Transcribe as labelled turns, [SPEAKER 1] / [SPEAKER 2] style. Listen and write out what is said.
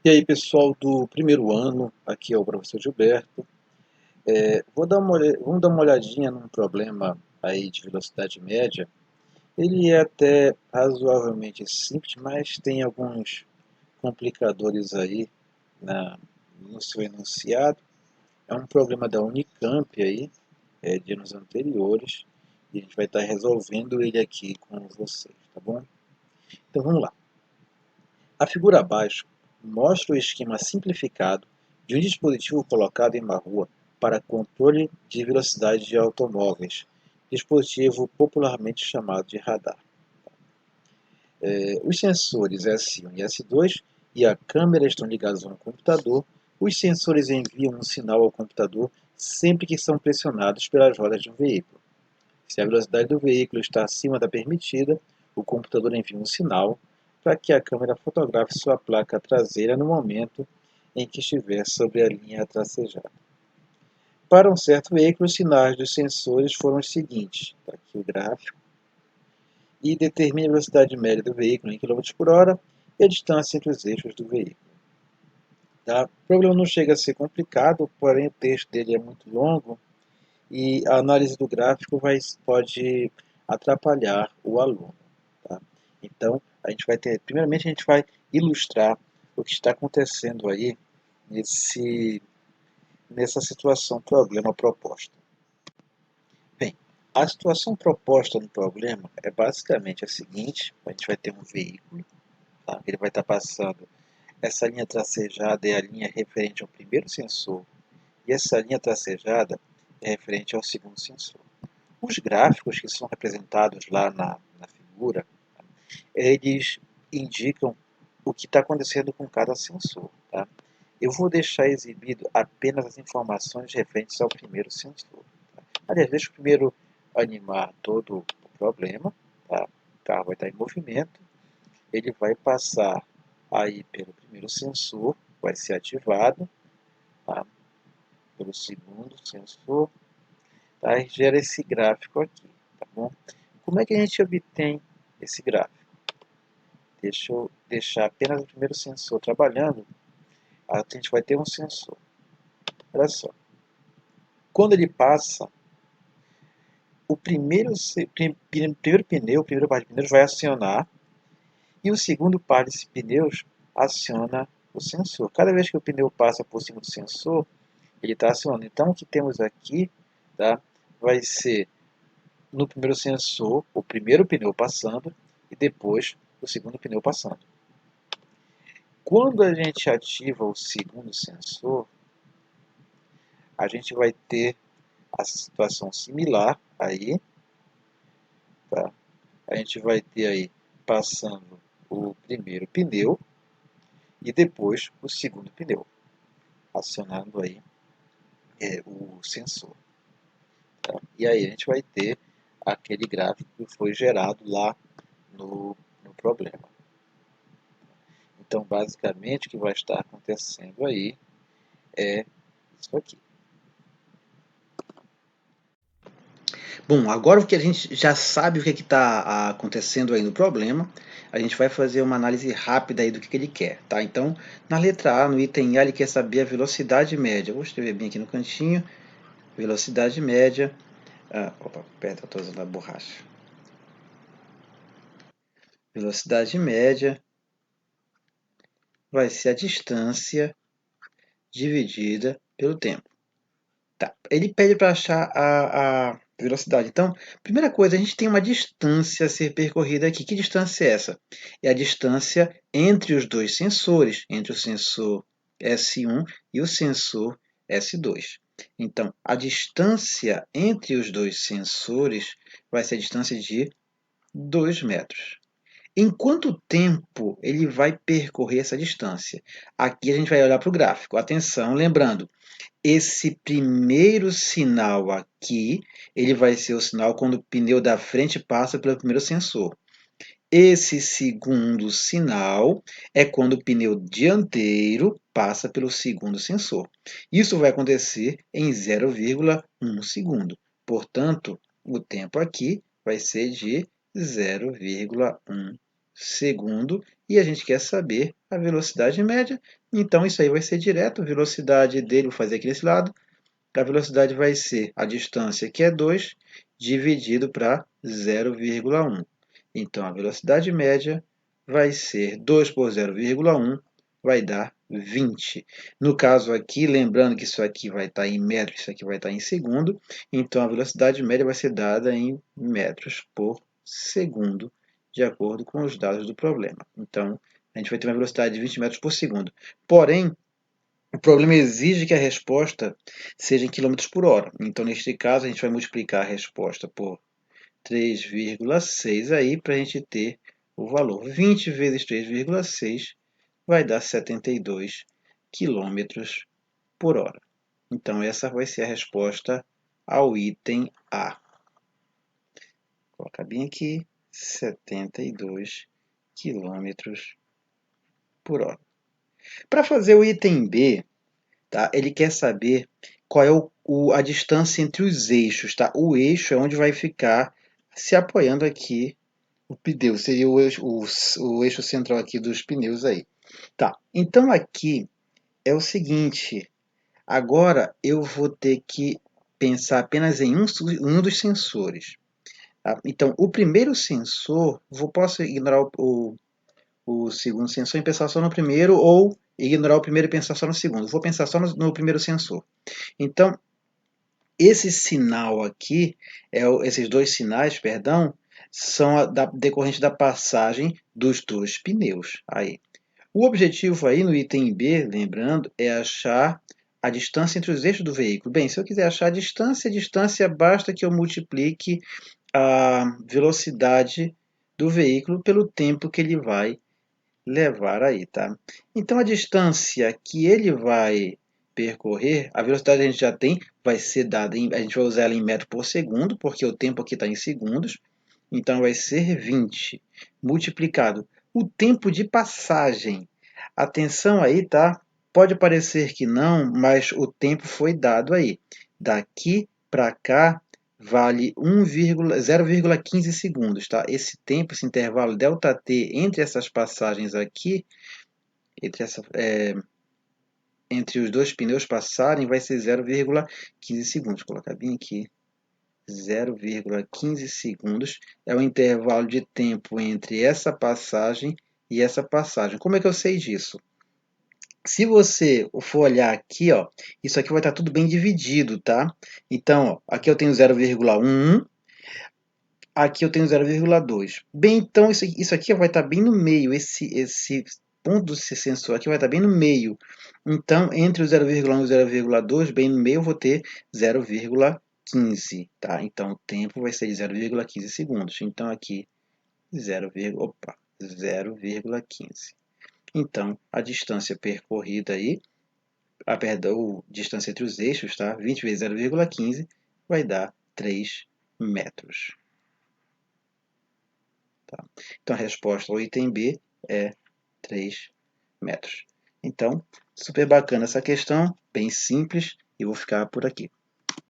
[SPEAKER 1] E aí, pessoal do primeiro ano, aqui é o professor Gilberto. Vamos dar uma olhadinha num problema aí de velocidade média. Ele é até razoavelmente simples, mas tem alguns complicadores aí no seu enunciado. É um problema da Unicamp aí, de anos anteriores, e a gente vai estar resolvendo ele aqui com vocês, tá bom? Então vamos lá. A figura abaixo mostra o esquema simplificado de um dispositivo colocado em uma rua para controle de velocidade de automóveis, dispositivo popularmente chamado de radar. Os sensores S1 e S2 e a câmera estão ligados a um computador. Os sensores enviam um sinal ao computador sempre que são pressionados pelas rodas de um veículo. Se a velocidade do veículo está acima da permitida, o computador envia um sinal para que a câmera fotografe sua placa traseira no momento em que estiver sobre a linha tracejada. Para um certo veículo, os sinais dos sensores foram os seguintes. Está aqui o gráfico. E determine a velocidade média do veículo em km por hora e a distância entre os eixos do veículo. Tá? O problema não chega a ser complicado, porém o texto dele é muito longo e a análise do gráfico pode atrapalhar o aluno. Tá? Então, primeiramente a gente vai ilustrar o que está acontecendo aí nessa situação problema proposta. Bem, a situação proposta no problema é basicamente a seguinte: a gente vai ter um veículo, tá? Ele vai estar passando, essa linha tracejada é a linha referente ao primeiro sensor, e essa linha tracejada é referente ao segundo sensor. Os gráficos que são representados lá na figura, eles indicam o que está acontecendo com cada sensor. Tá? Eu vou deixar exibido apenas as informações referentes ao primeiro sensor. Tá? Aliás, deixa eu primeiro animar todo o problema. Tá? O carro vai estar em movimento. Ele vai passar aí pelo primeiro sensor, vai ser ativado, tá? Pelo segundo sensor, tá? E gera esse gráfico aqui. Tá bom? Como é que a gente obtém esse gráfico? Deixa eu deixar apenas o primeiro sensor trabalhando. A gente vai ter um sensor. Olha só. Quando ele passa, o primeiro pneu, o primeiro par de pneus vai acionar e o segundo par de pneus aciona o sensor. Cada vez que o pneu passa por cima do sensor, ele está acionando. Então, o que temos aqui, tá, vai ser no primeiro sensor, o primeiro pneu passando e depois o segundo pneu passando. Quando a gente ativa o segundo sensor, a gente vai ter a situação similar aí, tá? A gente vai ter aí passando o primeiro pneu e depois o segundo pneu, acionando aí o sensor. Tá? E aí a gente vai ter aquele gráfico que foi gerado lá no problema. Então, basicamente, o que vai estar acontecendo aí é isso aqui. Bom, agora que a gente já sabe o que está acontecendo aí no problema, a gente vai fazer uma análise rápida aí do que ele quer, tá? Então, na letra A, no item A, ele quer saber a velocidade média. Vou escrever bem aqui no cantinho, velocidade média. Opa, perdão, estou usando a borracha. Velocidade média vai ser a distância dividida pelo tempo. Tá. Ele pede para achar a velocidade. Então, primeira coisa, a gente tem uma distância a ser percorrida aqui. Que distância é essa? É a distância entre os dois sensores, entre o sensor S1 e o sensor S2. Então, a distância entre os dois sensores vai ser a distância de 2 metros. Em quanto tempo ele vai percorrer essa distância? Aqui a gente vai olhar para o gráfico. Atenção, lembrando, esse primeiro sinal aqui, ele vai ser o sinal quando o pneu da frente passa pelo primeiro sensor. Esse segundo sinal é quando o pneu dianteiro passa pelo segundo sensor. Isso vai acontecer em 0,1 segundo. Portanto, o tempo aqui vai ser de 0,1 segundo e a gente quer saber a velocidade média. Então, isso aí vai ser direto. A velocidade dele, vou fazer aqui desse lado, a velocidade vai ser a distância, que é 2, dividido para 0,1. Então, a velocidade média vai ser 2 por 0,1, vai dar 20. No caso aqui, lembrando que isso aqui vai estar em metros, isso aqui vai estar em segundo, então a velocidade média vai ser dada em metros por segundo, de acordo com os dados do problema. Então, a gente vai ter uma velocidade de 20 metros por segundo. Porém, o problema exige que a resposta seja em km por hora. Então, neste caso, a gente vai multiplicar a resposta por 3,6 aí para a gente ter o valor. 20 vezes 3,6 vai dar 72 km por hora. Então, essa vai ser a resposta ao item A. Vou colocar bem aqui, 72 km por hora. Para fazer o item B, tá? Ele quer saber qual é a distância entre os eixos. Tá? O eixo é onde vai ficar se apoiando aqui o pneu. Seria o eixo central aqui dos pneus aí. Tá. Então aqui é o seguinte. Agora eu vou ter que pensar apenas em um dos sensores. Tá? Então o primeiro sensor, posso ignorar o segundo sensor e pensar só no primeiro, ou ignorar o primeiro e pensar só no segundo. Vou pensar só no primeiro sensor. Então, esse sinal aqui, esses dois sinais, perdão, são decorrentes da passagem dos dois pneus. Aí. O objetivo aí no item B, lembrando, é achar a distância entre os eixos do veículo. Bem, se eu quiser achar a distância basta que eu multiplique a velocidade do veículo pelo tempo que ele vai levar aí, tá? Então a distância que ele vai percorrer, a velocidade a gente já tem, vai ser dada a gente vai usar ela em metro por segundo, porque o tempo aqui está em segundos, então vai ser 20 multiplicado o tempo de passagem. Atenção aí, tá? Pode parecer que não, mas o tempo foi dado aí. Daqui para cá vale 0,15 segundos, tá? Esse tempo, esse intervalo ΔT entre essas passagens aqui, entre os dois pneus passarem, vai ser 0,15 segundos. Vou colocar bem aqui. 0,15 segundos é o intervalo de tempo entre essa passagem e essa passagem. Como é que eu sei disso? Se você for olhar aqui, ó, isso aqui vai estar tudo bem dividido, tá? Então, ó, aqui eu tenho 0,1, aqui eu tenho 0,2. Bem, então isso aqui vai estar bem no meio, esse ponto do sensor aqui vai estar bem no meio. Então, entre o 0,1 e o 0,2, bem no meio, eu vou ter 0,15, tá? Então, o tempo vai ser de 0,15 segundos. Então, aqui, 0,15. Então, a distância percorrida aí, perdão, a distância entre os eixos, tá? 20 vezes 0,15 vai dar 3 metros. Tá? Então, a resposta ao item B é 3 metros. Então, super bacana essa questão, bem simples, e vou ficar por aqui.